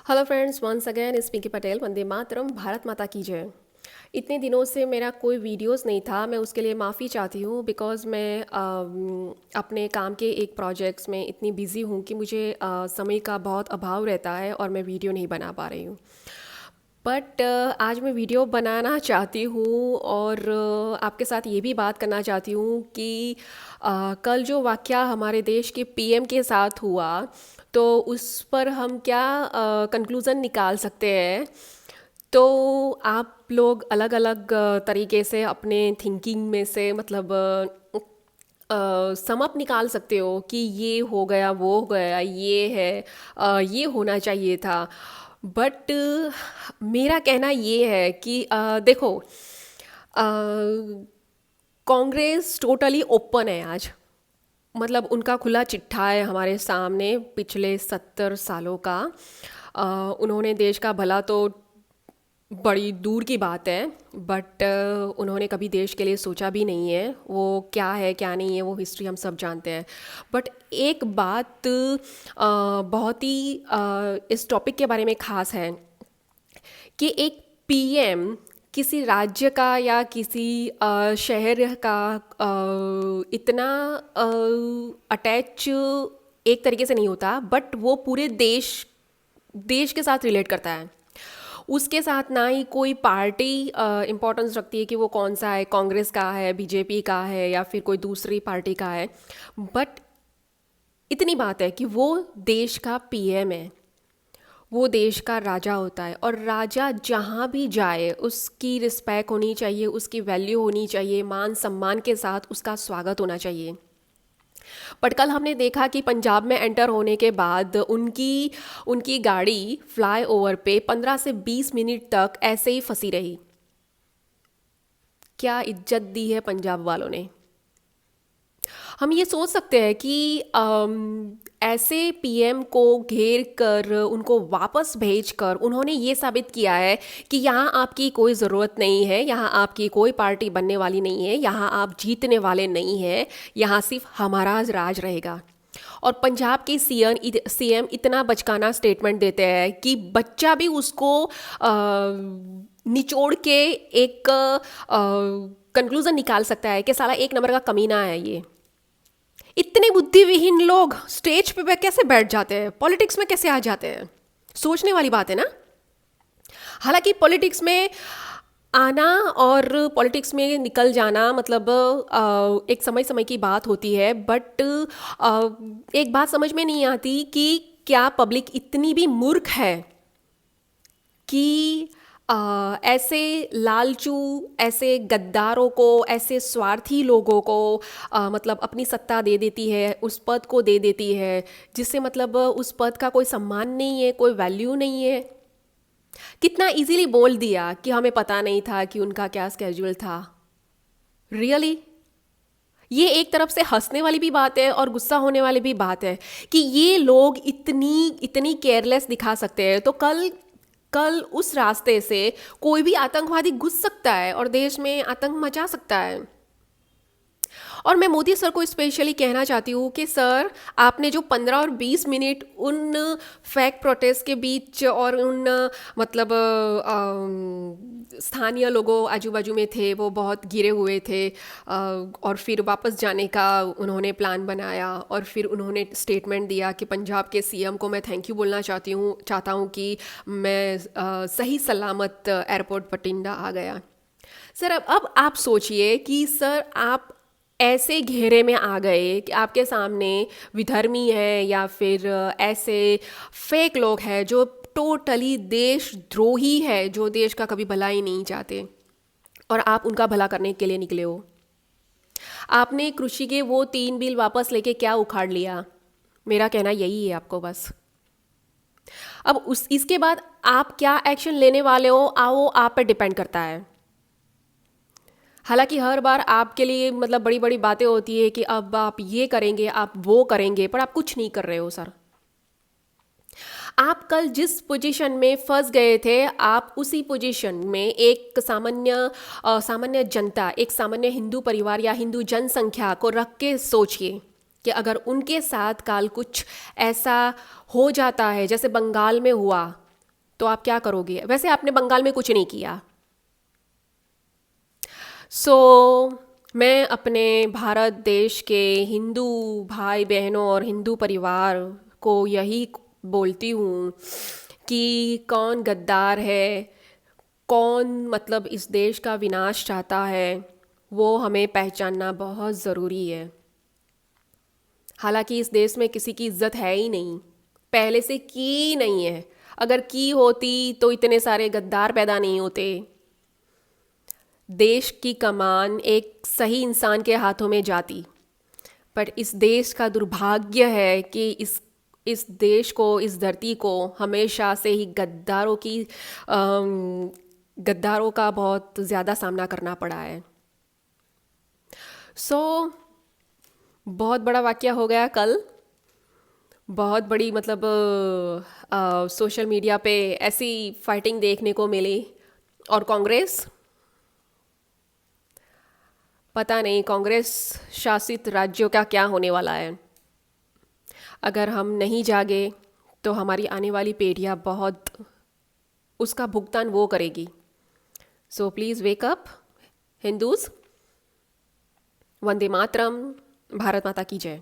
Hello friends, once again स्पीकी पटेल। वंदे मातरम, भारत माता की जय। इतने दिनों से मेरा कोई वीडियोस नहीं था, मैं उसके लिए माफ़ी चाहती हूँ बिकॉज़ मैं अपने काम के एक प्रोजेक्ट्स में इतनी बिज़ी हूँ कि मुझे समय का बहुत अभाव रहता है और मैं वीडियो नहीं बना पा रही हूँ। बट आज मैं वीडियो बनाना चाहती हूँ और आपके साथ ये भी बात करना चाहती हूँ कि कल जो वाक़या हमारे देश के पीएम के साथ हुआ, तो उस पर हम क्या कंक्लूज़न निकाल सकते हैं। तो आप लोग अलग अलग तरीके से अपने थिंकिंग में से मतलब सम अप निकाल सकते हो कि ये हो गया, वो हो गया, ये है, ये होना चाहिए था। बट मेरा कहना ये है कि देखो, कांग्रेस टोटली ओपन है आज। मतलब उनका खुला चिट्ठा है हमारे सामने पिछले 70 सालों का। उन्होंने देश का भला तो बड़ी दूर की बात है, बट उन्होंने कभी देश के लिए सोचा भी नहीं है। वो क्या है क्या नहीं है वो हिस्ट्री हम सब जानते हैं। बट एक बात बहुत ही इस टॉपिक के बारे में ख़ास है कि एक पीएम किसी राज्य का या किसी शहर का इतना अटैच एक तरीके से नहीं होता, बट वो पूरे देश देश के साथ रिलेट करता है। उसके साथ ना ही कोई पार्टी इम्पोर्टेंस रखती है कि वो कौन सा है, कांग्रेस का है, बीजेपी का है या फिर कोई दूसरी पार्टी का है। बट इतनी बात है कि वो देश का पीएम है, वो देश का राजा होता है और राजा जहाँ भी जाए उसकी रिस्पेक्ट होनी चाहिए, उसकी वैल्यू होनी चाहिए, मान सम्मान के साथ उसका स्वागत होना चाहिए। बट कल हमने देखा कि पंजाब में एंटर होने के बाद उनकी उनकी गाड़ी फ्लाई ओवर पे 15 से 20 मिनट तक ऐसे ही फंसी रही। क्या इज्जत दी है पंजाब वालों ने। हम ये सोच सकते हैं कि ऐसे पीएम को घेर कर उनको वापस भेज कर उन्होंने ये साबित किया है कि यहाँ आपकी कोई ज़रूरत नहीं है, यहाँ आपकी कोई पार्टी बनने वाली नहीं है, यहाँ आप जीतने वाले नहीं हैं, यहाँ सिर्फ हमारा राज रहेगा। और पंजाब के सीएम इतना बचकाना स्टेटमेंट देते हैं कि बच्चा भी उसको निचोड़ के एक कंक्लूजन निकाल सकता है कि साला एक नंबर का कमीना है ये। इतने बुद्धिविहीन लोग स्टेज पे कैसे बैठ जाते हैं, पॉलिटिक्स में कैसे आ जाते हैं। सोचने वाली बात है ना। हालांकि पॉलिटिक्स में आना और पॉलिटिक्स में निकल जाना मतलब एक समय समय की बात होती है, बट एक बात समझ में नहीं आती कि क्या पब्लिक इतनी भी मूर्ख है कि ऐसे लालचू, ऐसे गद्दारों को, ऐसे स्वार्थी लोगों को मतलब अपनी सत्ता दे देती है, उस पद को दे देती है जिससे मतलब उस पद का कोई सम्मान नहीं है, कोई वैल्यू नहीं है। कितना इजीली बोल दिया कि हमें पता नहीं था कि उनका क्या स्केड्यूल था। रियली ये एक तरफ से हंसने वाली भी बात है और गुस्सा होने वाली भी बात है कि ये लोग इतनी इतनी केयरलेस दिखा सकते हैं। तो कल कल उस रास्ते से कोई भी आतंकवादी घुस सकता है और देश में आतंक मचा सकता है। और मैं मोदी सर को स्पेशली कहना चाहती हूँ कि सर, आपने जो 15 और 20 मिनट उन फैक्ट प्रोटेस्ट के बीच और उन मतलब स्थानीय लोगों आजू बाजू में थे, वो बहुत गिरे हुए थे, और फिर वापस जाने का उन्होंने प्लान बनाया और फिर उन्होंने स्टेटमेंट दिया कि पंजाब के सीएम को मैं थैंक यू बोलना चाहता हूँ कि मैं सही सलामत एयरपोर्ट बठिंडा आ गया। सर, अब आप सोचिए कि सर आप ऐसे घेरे में आ गए कि आपके सामने विधर्मी है या फिर ऐसे फेक लोग हैं जो टोटली देशद्रोही है, जो देश का कभी भला ही नहीं चाहते, और आप उनका भला करने के लिए निकले हो। आपने कृषि के वो 3 बिल वापस लेके क्या उखाड़ लिया। मेरा कहना यही है आपको बस। अब उस इसके बाद आप क्या एक्शन लेने वाले हो, वो आप पे डिपेंड करता है। हालांकि हर बार आपके लिए मतलब बड़ी बड़ी बातें होती है कि अब आप ये करेंगे, आप वो करेंगे, पर आप कुछ नहीं कर रहे हो सर। आप कल जिस पोजीशन में फंस गए थे, आप उसी पोजीशन में एक सामान्य जनता, एक सामान्य हिंदू परिवार या हिंदू जनसंख्या को रख के सोचिए कि अगर उनके साथ काल कुछ ऐसा हो जाता है जैसे बंगाल में हुआ, तो आप क्या करोगे? वैसे आपने बंगाल में कुछ नहीं किया। सो मैं अपने भारत देश के हिंदू भाई बहनों और हिंदू परिवार को यही बोलती हूँ कि कौन गद्दार है, कौन मतलब इस देश का विनाश चाहता है, वो हमें पहचानना बहुत ज़रूरी है। हालांकि इस देश में किसी की इज्जत है ही नहीं, पहले से की नहीं है। अगर की होती तो इतने सारे गद्दार पैदा नहीं होते। देश की कमान एक सही इंसान के हाथों में जाती। पर इस देश का दुर्भाग्य है कि इस देश को, इस धरती को हमेशा से ही गद्दारों का बहुत ज़्यादा सामना करना पड़ा है। सो बहुत बड़ा वाकया हो गया कल। बहुत बड़ी मतलब सोशल मीडिया पे ऐसी फाइटिंग देखने को मिली। और कांग्रेस, पता नहीं कांग्रेस शासित राज्यों का क्या होने वाला है। अगर हम नहीं जागे तो हमारी आने वाली पीढ़ियाँ बहुत उसका भुगतान वो करेगी। सो प्लीज़ वेक अप हिंदूज़। वंदे मातरम। भारत माता की जय।